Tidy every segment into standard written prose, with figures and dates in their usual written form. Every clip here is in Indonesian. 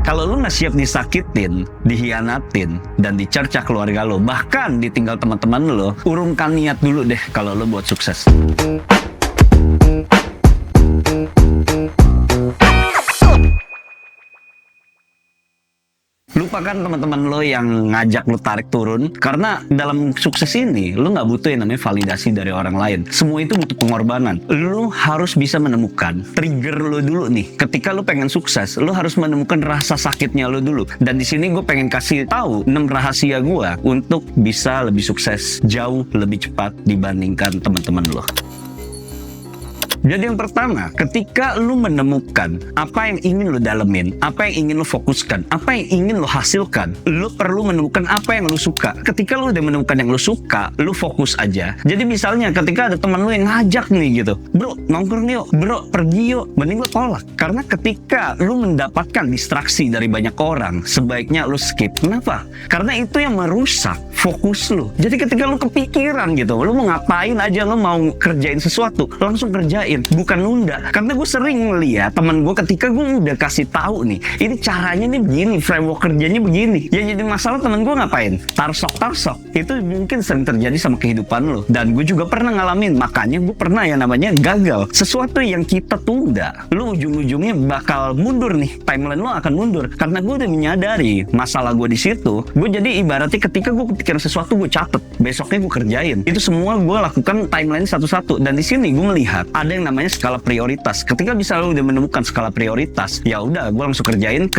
Kalau lu nggak siap disakitin, dihianatin, dan dicerca keluarga lo, bahkan ditinggal teman-teman lo, urungkan niat dulu deh kalau lo buat sukses. Lupakan teman-teman lo yang ngajak lo tarik turun, karena dalam sukses ini lo nggak butuh yang namanya validasi dari orang lain. Semua itu butuh pengorbanan. Lo harus bisa menemukan trigger lo dulu nih. Ketika lo pengen sukses, lo harus menemukan rasa sakitnya lo dulu. Dan di sini gue pengen kasih tahu 6 rahasia gue untuk bisa lebih sukses jauh lebih cepat dibandingkan teman-teman lo. Jadi yang pertama, ketika lu menemukan apa yang ingin lu dalemin, apa yang ingin lu fokuskan, apa yang ingin lu hasilkan, lu perlu menemukan apa yang lu suka. Ketika lu udah menemukan yang lu suka, lu fokus aja. Jadi misalnya ketika ada teman lu yang ngajak nih gitu, bro nongkrong yuk, bro pergi yuk, mending lu tolak. Karena ketika lu mendapatkan distraksi dari banyak orang, sebaiknya lu skip. Kenapa? Karena itu yang merusak fokus lu. Jadi ketika lu kepikiran gitu, lu mau ngapain aja, lu mau kerjain sesuatu, langsung kerjain. Bukan nunda. Karena gue sering ngeliat temen gue ketika gue udah kasih tahu nih, ini caranya nih begini, framework kerjanya begini, ya jadi masalah temen gue ngapain? Tarsok. Itu mungkin sering terjadi sama kehidupan lo. Dan gue juga pernah ngalamin. Makanya gue pernah yang namanya gagal. Sesuatu yang kita tunda, lo ujung-ujungnya bakal mundur nih. Timeline lo akan mundur. Karena gue udah menyadari masalah gue di situ. Gue jadi ibaratnya ketika gue kepikiran sesuatu, gue catet. Besoknya gue kerjain. Itu semua gue lakukan timeline satu-satu. Dan di sini gue melihat ada yang namanya skala prioritas. Ketika bisa lu udah menemukan skala prioritas, ya udah gue langsung kerjain.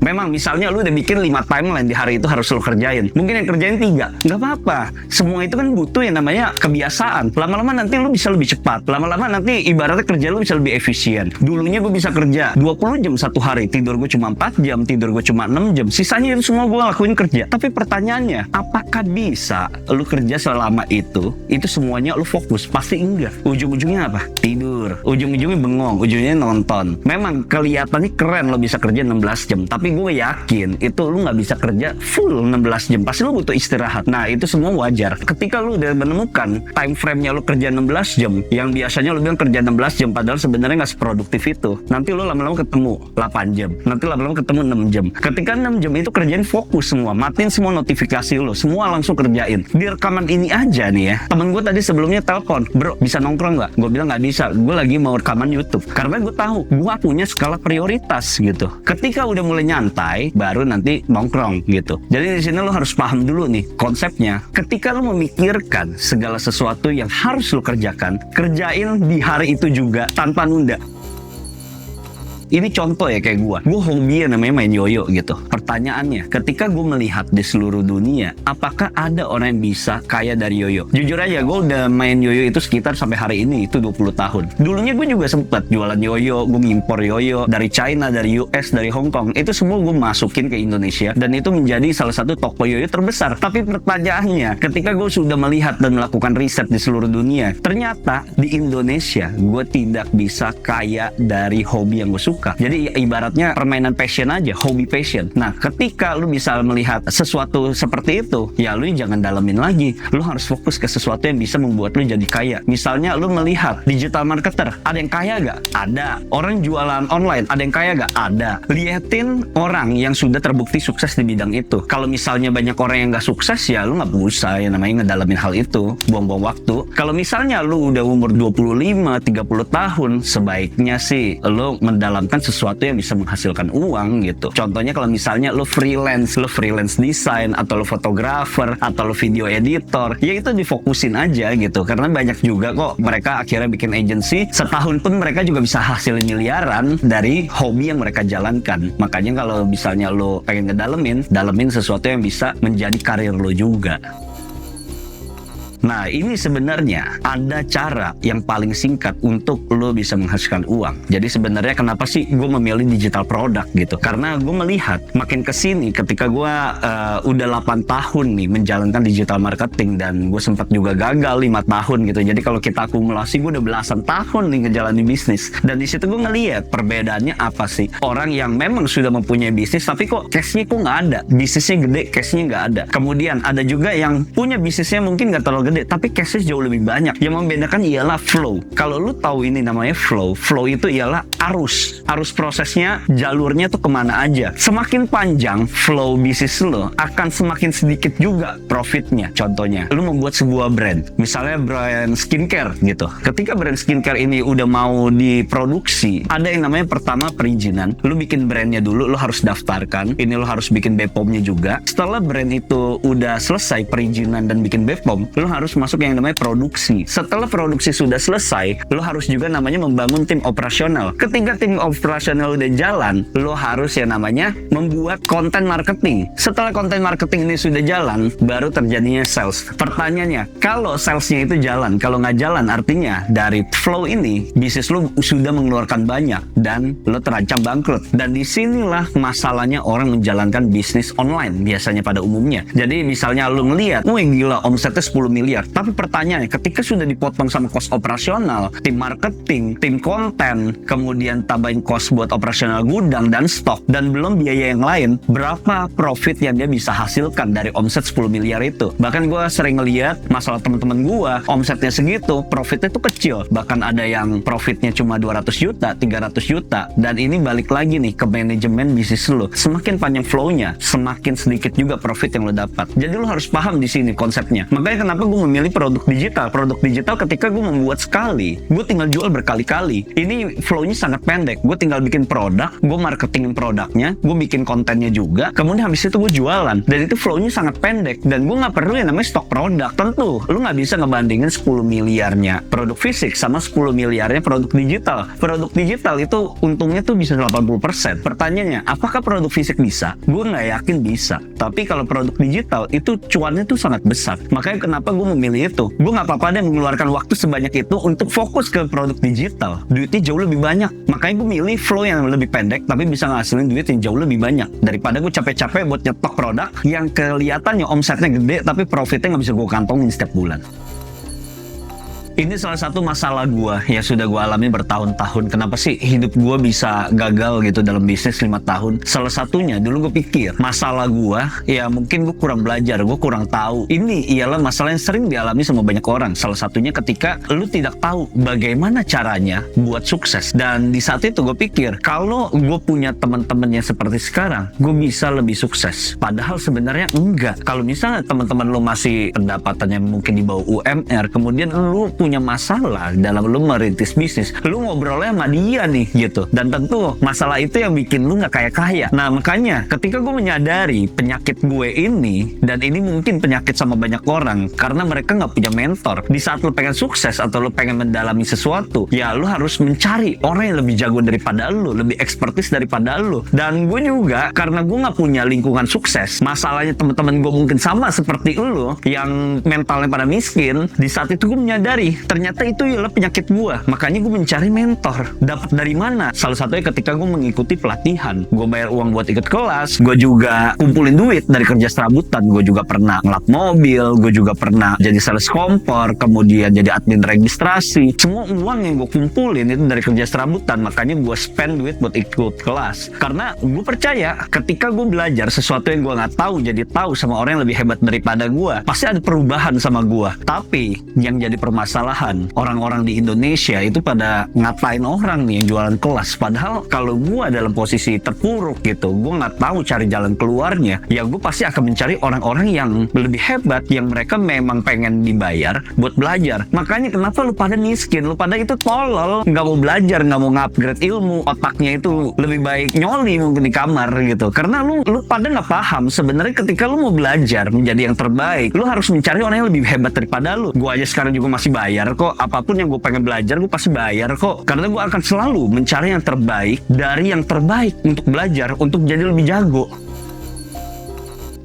Memang misalnya lu udah bikin 5 timeline di hari itu harus lu kerjain. Mungkin yang kerjain 3, nggak apa-apa. Semua itu kan butuh yang namanya kebiasaan. Lama-lama nanti lu bisa lebih cepat. Lama-lama nanti ibaratnya kerja lu bisa lebih efisien. Dulunya gue bisa kerja 20 jam satu hari, tidur gue cuma 4 jam, tidur gue cuma 6 jam. Sisanya itu semua gue lakuin kerja. Tapi pertanyaannya, apakah bisa lu kerja selama itu semuanya lu fokus? Pasti enggak. Ujung-ujungnya apa? Tidur. Ujung-ujungnya bengong. Ujungnya nonton. Memang kelihatannya keren lo bisa kerja 16 jam. Tapi gue yakin itu lu nggak bisa kerja full 16 jam. Pasti lu butuh istirahat. Nah itu semua wajar. Ketika lu udah menemukan time frame-nya lu kerja 16 jam, yang biasanya lu bilang kerja 16 jam, padahal sebenarnya nggak seproduktif itu. Nanti lu lama-lama ketemu 8 jam. Nanti lama-lama ketemu 6 jam. Ketika 6 jam itu kerjain fokus semua. Matiin semua notifikasi lu. Semua langsung kerjain. Di rekaman ini aja nih ya. Temen gue tadi sebelumnya telepon, bro bisa nongkrong nggak? Gue bilang nggak bisa, gue lagi mau rekaman YouTube. Karena gue tahu gue punya skala prioritas gitu. Ketika udah mulai nyantai, baru nanti nongkrong gitu. Jadi di sini lo harus paham dulu nih konsepnya. Ketika lo memikirkan segala sesuatu yang harus lo kerjakan, kerjain di hari itu juga tanpa nunda. Ini contoh ya kayak gue hobi yang namanya main yoyo gitu. Pertanyaannya, ketika gue melihat di seluruh dunia, apakah ada orang yang bisa kaya dari yoyo? Jujur aja, gue udah main yoyo itu sekitar sampai hari ini, itu 20 tahun. Dulunya gue juga sempet jualan yoyo, gue ngimpor yoyo dari China, dari US, dari Hong Kong. Itu semua gue masukin ke Indonesia, dan itu menjadi salah satu toko yoyo terbesar. Tapi pertanyaannya, ketika gue sudah melihat dan melakukan riset di seluruh dunia, ternyata di Indonesia, gue tidak bisa kaya dari hobi yang gue suka. Jadi ibaratnya permainan passion aja, hobi passion. Nah, ketika lu bisa melihat sesuatu seperti itu, ya lu jangan dalemin lagi. Lu harus fokus ke sesuatu yang bisa membuat lu jadi kaya. Misalnya lu melihat digital marketer, ada yang kaya gak? Ada. Orang jualan online, ada yang kaya gak? Ada. Liatin orang yang sudah terbukti sukses di bidang itu. Kalau misalnya banyak orang yang gak sukses, ya lu gak usah yang namanya ngedalamin hal itu, buang-buang waktu. Kalau misalnya lu udah umur 25, 30 tahun, sebaiknya sih lu mendalamkan sesuatu yang bisa menghasilkan uang gitu. Contohnya kalau misalnya lo freelance desain, atau lo fotografer, atau lo video editor, ya itu difokusin aja gitu. Karena banyak juga kok mereka akhirnya bikin agency, setahun pun mereka juga bisa hasilin miliaran dari hobi yang mereka jalankan. Makanya kalau misalnya lo pengen dalemin sesuatu yang bisa menjadi karir lo juga. Nah, ini sebenarnya ada cara yang paling singkat untuk lo bisa menghasilkan uang. Jadi sebenarnya kenapa sih gue memilih digital product gitu? Karena gue melihat makin kesini ketika gue udah 8 tahun nih menjalankan digital marketing, dan gue sempat juga gagal 5 tahun gitu. Jadi kalau kita akumulasi, gue udah belasan tahun nih ngejalanin bisnis. Dan di situ gue ngelihat perbedaannya apa sih? Orang yang memang sudah mempunyai bisnis tapi kok cash-nya kok nggak ada. Bisnisnya gede, cash-nya nggak ada. Kemudian ada juga yang punya bisnisnya mungkin nggak terlalu gede, gede, tapi cashnya jauh lebih banyak. Yang membedakan ialah flow. Kalau lu tahu ini namanya flow itu ialah arus prosesnya, jalurnya tuh kemana aja. Semakin panjang flow bisnis lo, akan semakin sedikit juga profitnya. Contohnya, lu membuat sebuah brand, misalnya brand skincare gitu. Ketika brand skincare ini udah mau diproduksi, ada yang namanya pertama perizinan. Lu bikin brandnya dulu, lu harus daftarkan. Ini lu harus bikin BPOM-nya juga. Setelah brand itu udah selesai perizinan dan bikin BPOM, lu harus masuk yang namanya produksi. Setelah produksi sudah selesai, lu harus juga namanya membangun tim operasional. Ketika tim operasional udah jalan, lu harus yang namanya membuat konten marketing. Setelah konten marketing ini sudah jalan, baru terjadinya sales. Pertanyaannya, kalau salesnya itu jalan, kalau nggak jalan, artinya dari flow ini bisnis lu sudah mengeluarkan banyak dan lu terancam bangkrut. Dan disinilah masalahnya orang menjalankan bisnis online biasanya pada umumnya. Jadi misalnya lu ngelihat, wih gila omsetnya 10 miliar. Tapi pertanyaannya, ketika sudah dipotong sama cost operasional, tim marketing, tim konten, kemudian tambahin cost buat operasional gudang dan stok, dan belum biaya yang lain, berapa profit yang dia bisa hasilkan dari omset 10 miliar itu? Bahkan gue sering ngeliat masalah teman-teman gue, omsetnya segitu, profitnya tuh kecil. Bahkan ada yang profitnya cuma 200 juta, 300 juta. Dan ini balik lagi nih ke manajemen bisnis lo. Semakin panjang flow-nya, semakin sedikit juga profit yang lo dapat. Jadi lo harus paham di sini konsepnya. Makanya kenapa gue memilih produk digital. Produk digital ketika gue membuat sekali, gue tinggal jual berkali-kali. Ini flow-nya sangat pendek. Gue tinggal bikin produk, gue marketingin produknya, gue bikin kontennya juga, kemudian habis itu gue jualan. Dan itu flow-nya sangat pendek. Dan gue nggak perlu yang namanya stok produk. Tentu, lo nggak bisa ngebandingin 10 miliarnya produk fisik sama 10 miliarnya produk digital. Produk digital itu untungnya tuh bisa 80%. Pertanyaannya, apakah produk fisik bisa? Gue nggak yakin bisa. Tapi kalau produk digital itu cuannya tuh sangat besar. Makanya kenapa gue memilih itu. Gue nggak apa-apa deh mengeluarkan waktu sebanyak itu untuk fokus ke produk digital. Duitnya jauh lebih banyak. Makanya gue milih flow yang lebih pendek tapi bisa ngasilin duit yang jauh lebih banyak. Daripada gue capek-capek buat nyetok produk yang kelihatannya omsetnya gede tapi profitnya nggak bisa gue kantongin setiap bulan. Ini salah satu masalah gue yang sudah gue alami bertahun-tahun. Kenapa sih hidup gue bisa gagal gitu dalam bisnis 5 tahun? Salah satunya dulu gue pikir masalah gue ya mungkin gue kurang belajar, gue kurang tahu. Ini ialah masalah yang sering dialami sama banyak orang. Salah satunya ketika lu tidak tahu bagaimana caranya buat sukses. Dan di saat itu gue pikir kalau gue punya teman-teman yang seperti sekarang, gue bisa lebih sukses. Padahal sebenarnya enggak. Kalau misalnya teman-teman lu masih pendapatannya mungkin di bawah UMR, kemudian lu punya masalah dalam lu merintis bisnis, lu ngobrolnya sama dia nih gitu, dan tentu masalah itu yang bikin lu nggak kaya-kaya. Nah makanya ketika gue menyadari penyakit gue ini, dan ini mungkin penyakit sama banyak orang karena mereka nggak punya mentor. Di saat lu pengen sukses atau lu pengen mendalami sesuatu, ya lu harus mencari orang yang lebih jago daripada lu, lebih ekspertis daripada lu. Dan gue juga karena gue nggak punya lingkungan sukses, masalahnya teman-teman gue mungkin sama seperti lu yang mentalnya pada miskin. Di saat itu gue menyadari ternyata itu ialah penyakit gue. Makanya gue mencari mentor. Dapat dari mana? Salah satunya ketika gue mengikuti pelatihan. Gue bayar uang buat ikut kelas. Gue juga kumpulin duit dari kerja serabutan. Gue juga pernah ngelap mobil. Gue juga pernah jadi sales kompor. Kemudian jadi admin registrasi. Semua uang yang gue kumpulin itu dari kerja serabutan. Makanya gue spend duit buat ikut kelas. Karena gue percaya ketika gue belajar sesuatu yang gue nggak tahu jadi tahu sama orang yang lebih hebat daripada gue, pasti ada perubahan sama gue. Tapi yang jadi permasalahan, orang-orang di Indonesia itu pada ngatain orang nih yang jualan kelas. Padahal kalau gue dalam posisi terpuruk gitu, gue nggak tahu cari jalan keluarnya, ya gue pasti akan mencari orang-orang yang lebih hebat, yang mereka memang pengen dibayar buat belajar. Makanya kenapa lu pada miskin, lu pada itu tolol, nggak mau belajar, nggak mau nge-upgrade ilmu, otaknya itu lebih baik nyoli mungkin di kamar gitu. Karena lu pada nggak paham sebenarnya ketika lu mau belajar menjadi yang terbaik, lu harus mencari orang yang lebih hebat daripada lu. Gue aja sekarang juga masih bayar kok, apapun yang gue pengen belajar gue pasti bayar kok, karena gue akan selalu mencari yang terbaik dari yang terbaik untuk belajar, untuk jadi lebih jago.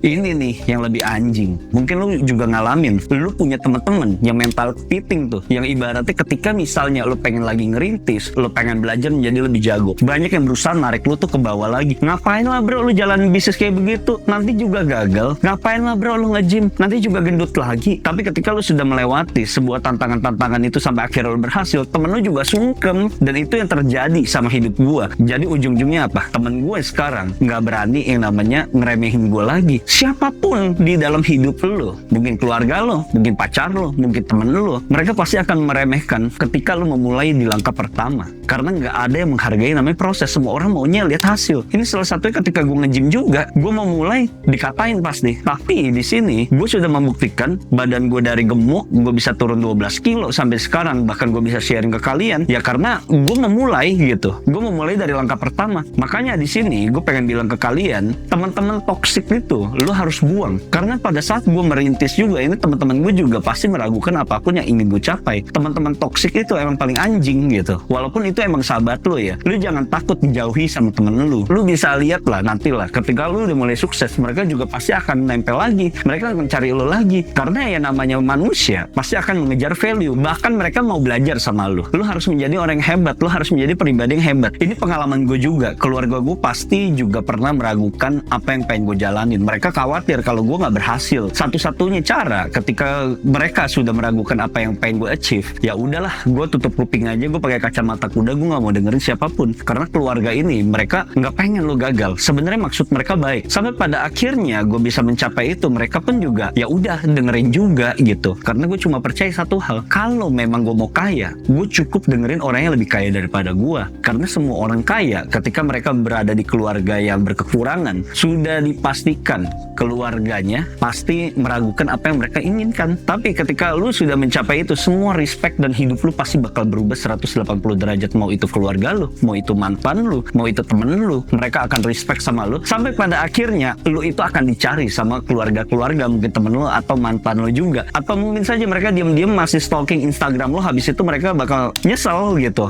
Ini nih yang lebih anjing. Mungkin lu juga ngalamin. Lu punya temen-temen yang mental kepiting tuh, yang ibaratnya ketika misalnya lu pengen lagi ngerintis, lu pengen belajar menjadi lebih jago, banyak yang berusaha narik lu tuh ke bawah lagi. Ngapain lah bro lu jalan bisnis kayak begitu, nanti juga gagal. Ngapain lah bro lu nge-gym, nanti juga gendut lagi. Tapi ketika lu sudah melewati sebuah tantangan-tantangan itu sampai akhirnya lu berhasil, temen lu juga sungkem. Dan itu yang terjadi sama hidup gua. Jadi ujung-ujungnya apa? Temen gue sekarang nggak berani yang namanya ngeremehin gue lagi. siapapun di dalam hidup lo, mungkin keluarga lo, mungkin pacar lo, mungkin temen lo, mereka pasti akan meremehkan ketika lo memulai di langkah pertama. Karena nggak ada yang menghargai namanya proses. Semua orang maunya lihat hasil. Ini salah satunya ketika gue nge-gym juga, gue mau mulai dikatain pasti. Tapi di sini gue sudah membuktikan badan gue dari gemuk, gue bisa turun 12 kilo sampai sekarang. Bahkan gue bisa sharing ke kalian. Ya karena gue memulai gitu. Gue memulai dari langkah pertama. Makanya di sini gue pengen bilang ke kalian, teman-teman toksik itu lo harus buang. Karena pada saat gue merintis juga, ini teman-teman gue juga pasti meragukan apapun yang ingin gue capai. Teman-teman toksik itu emang paling anjing gitu. Walaupun itu emang sahabat lo ya, lu jangan takut dijauhi sama temen lu. Lu bisa lihat lah nantilah ketika lu udah mulai sukses, mereka juga pasti akan nempel lagi, mereka akan cari lu lagi. Karena ya namanya manusia pasti akan mengejar value, bahkan mereka mau belajar sama lu. Lu harus menjadi orang yang hebat, lu harus menjadi pribadi yang hebat. Ini pengalaman gue juga, keluarga gue pasti juga pernah meragukan apa yang pengen gue jalanin. Mereka khawatir kalau gue gak berhasil. Satu-satunya cara ketika mereka sudah meragukan apa yang pengen gue achieve, ya udahlah, gue tutup kuping aja, gue pakai kacamata kuda, gue gak mau dengerin siapapun. Karena keluarga ini mereka gak pengen lo gagal. Sebenarnya maksud mereka baik. Sampai pada akhirnya gue bisa mencapai itu, mereka pun juga ya udah dengerin juga gitu. Karena gue cuma percaya satu hal, kalau memang gue mau kaya, gue cukup dengerin orang yang lebih kaya daripada gue. Karena semua orang kaya ketika mereka berada di keluarga yang berkekurangan, sudah dipastikan keluarganya pasti meragukan apa yang mereka inginkan. Tapi ketika lu sudah mencapai itu, semua respect dan hidup lu pasti bakal berubah 180 derajat. Mau itu keluarga lu, mau itu mantan lu, mau itu temen lu, mereka akan respect sama lu. Sampai pada akhirnya lu itu akan dicari sama keluarga-keluarga, mungkin temen lu atau mantan lu juga. Atau mungkin saja mereka diam-diam masih stalking Instagram lu, habis itu mereka bakal nyesel gitu.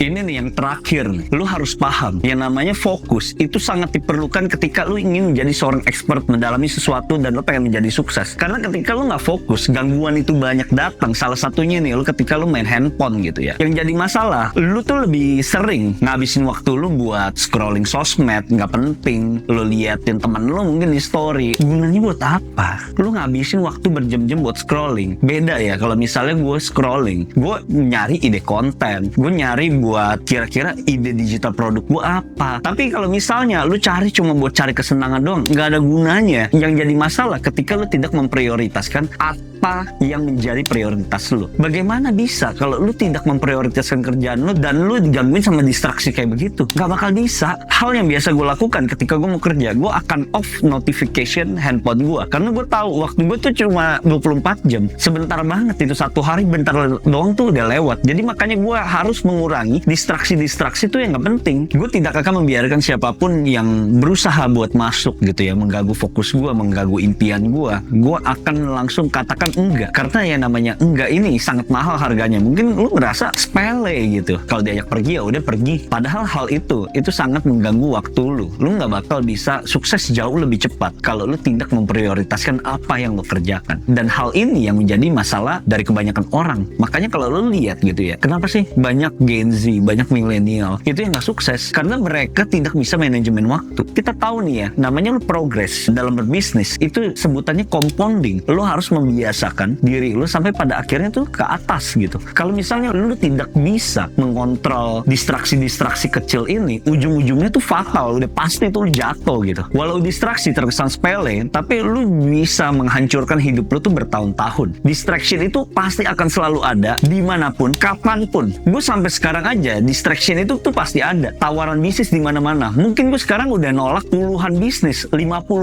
Ini nih yang terakhir nih, lu harus paham yang namanya fokus itu sangat diperlukan ketika lu ingin menjadi seorang expert mendalami sesuatu dan lu pengen menjadi sukses. Karena ketika lu nggak fokus, gangguan itu banyak datang. Salah satunya nih, lu ketika lu main handphone gitu ya. Yang jadi masalah, lu tuh lebih sering ngabisin waktu lu buat scrolling sosmed, nggak penting. Lu liatin teman lu mungkin di story, gunanya buat apa? Lu ngabisin waktu berjam-jam buat scrolling. Beda ya kalau misalnya gue scrolling, gue nyari ide konten, gue nyari buat kira-kira ide digital produk gue apa. Tapi kalau misalnya lu cari cuma buat cari kesenangan doang, nggak ada gunanya. Yang jadi masalah ketika lu tidak memprioritaskan apa yang menjadi prioritas lu. Bagaimana bisa kalau lu tidak memprioritaskan kerjaan lu dan lu digangguin sama distraksi kayak begitu? Nggak bakal bisa. Hal yang biasa gue lakukan ketika gue mau kerja, gue akan off notification handphone gue. Karena gue tahu waktu gue tuh cuma 24 jam. Sebentar banget itu, satu hari bentar doang tuh udah lewat. Jadi makanya gue harus mengurangi distraksi-distraksi itu yang gak penting. Gue tidak akan membiarkan siapapun yang berusaha buat masuk gitu ya, mengganggu fokus gue, mengganggu impian gue. Gue akan langsung katakan enggak. Karena yang namanya enggak ini sangat mahal harganya. Mungkin lu ngerasa sepele gitu, kalau diajak pergi ya udah pergi. Padahal hal itu sangat mengganggu waktu lu. Lu gak bakal bisa sukses jauh lebih cepat kalau lu tidak memprioritaskan apa yang lu kerjakan. Dan hal ini yang menjadi masalah dari kebanyakan orang. Makanya kalau lu lihat gitu ya, kenapa sih banyak Gen Z, banyak milenial itu yang gak sukses? Karena mereka tidak bisa manajemen waktu. Kita tahu nih ya, namanya lu progress dalam berbisnis itu sebutannya compounding. Lu harus membiasakan diri lu sampai pada akhirnya tuh ke atas gitu. Kalau misalnya lu tidak bisa mengontrol distraksi-distraksi kecil ini, ujung-ujungnya tuh fatal, udah pasti tuh lu jatuh gitu. Walau distraksi terkesan sepele, tapi lu bisa menghancurkan hidup lu tuh bertahun-tahun. Distraction itu pasti akan selalu ada dimanapun, kapanpun. Gue sampai sekarang aja distraction itu tuh pasti ada. Tawaran bisnis di mana-mana. Mungkin gue sekarang udah nolak puluhan bisnis, 50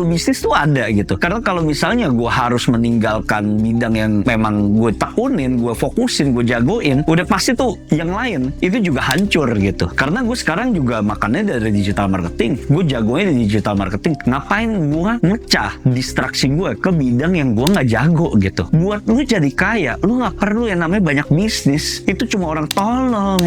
bisnis tuh ada gitu. Karena kalau misalnya gue harus meninggalkan bidang yang memang gue tekunin, gue fokusin, gue jagoin, udah pasti tuh yang lain itu juga hancur gitu. Karena gue sekarang juga makannya dari digital marketing. Gue jagoin di digital marketing. Ngapain gue mecah distraksi gue ke bidang yang gue nggak jago gitu? Buat lu jadi kaya, lu nggak perlu yang namanya banyak bisnis. Itu cuma orang tolol.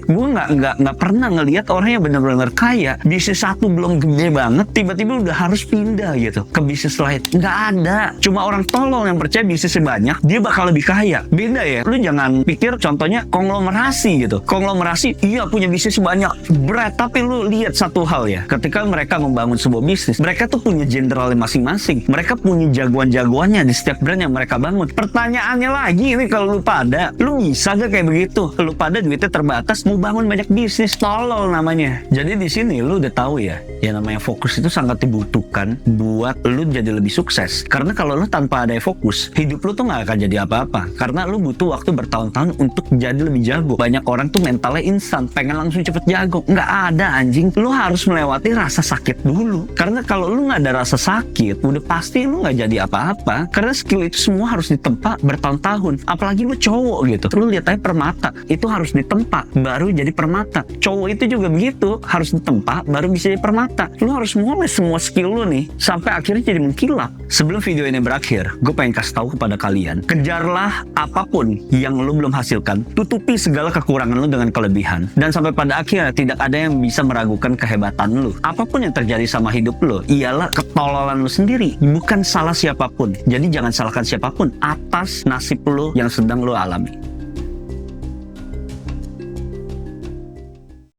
Gue nggak pernah ngelihat orang yang benar-benar kaya, bisnis satu belum gede banget, tiba-tiba udah harus pindah gitu ke bisnis lain. Nggak ada. Cuma orang tolol yang percaya bisnis bisnisnya banyak, dia bakal lebih kaya. Beda ya, lu jangan pikir contohnya konglomerasi gitu. Konglomerasi, iya punya bisnis banyak, berat. Tapi lu lihat satu hal ya, ketika mereka membangun sebuah bisnis, mereka tuh punya jenderalnya masing-masing. Mereka punya jagoan-jagoannya di setiap brand yang mereka bangun. Pertanyaannya lagi ini, kalau lu pada, lu bisa gak kayak begitu? Lu pada duitnya terbatas, mau bangun banyak bisnis, tolol namanya. Jadi di sini lu udah tahu ya, yang namanya fokus itu sangat dibutuhkan buat lu jadi lebih sukses. Karena kalau lu tanpa ada fokus, hidup lu tuh gak akan jadi apa-apa. Karena lu butuh waktu bertahun-tahun untuk jadi lebih jago. Banyak orang tuh mentalnya instan, pengen langsung cepet jago. Nggak ada anjing. Lu harus melewati rasa sakit dulu. Karena kalau lu nggak ada rasa sakit, udah pasti lu nggak jadi apa-apa. Karena skill itu semua harus ditempa bertahun-tahun. Apalagi lu cowok gitu. Lu lihat aja permata, itu harus ditempa baru jadi permata. Cowok itu juga begitu, harus ditempa baru bisa jadi permata. Lu harus mulai semua skill lu nih sampai akhirnya jadi mengkilap. Sebelum video ini berakhir, gue pengen kasih tahu kepada kalian, kejarlah apapun yang lu belum hasilkan, tutupi segala kekurangan lu dengan kelebihan, dan sampai pada akhirnya tidak ada yang bisa meragukan kehebatan lu. Apapun yang terjadi sama hidup lu ialah ketololan lu sendiri, bukan salah siapapun. Jadi jangan salahkan siapapun atas nasib lu yang sedang lu alami.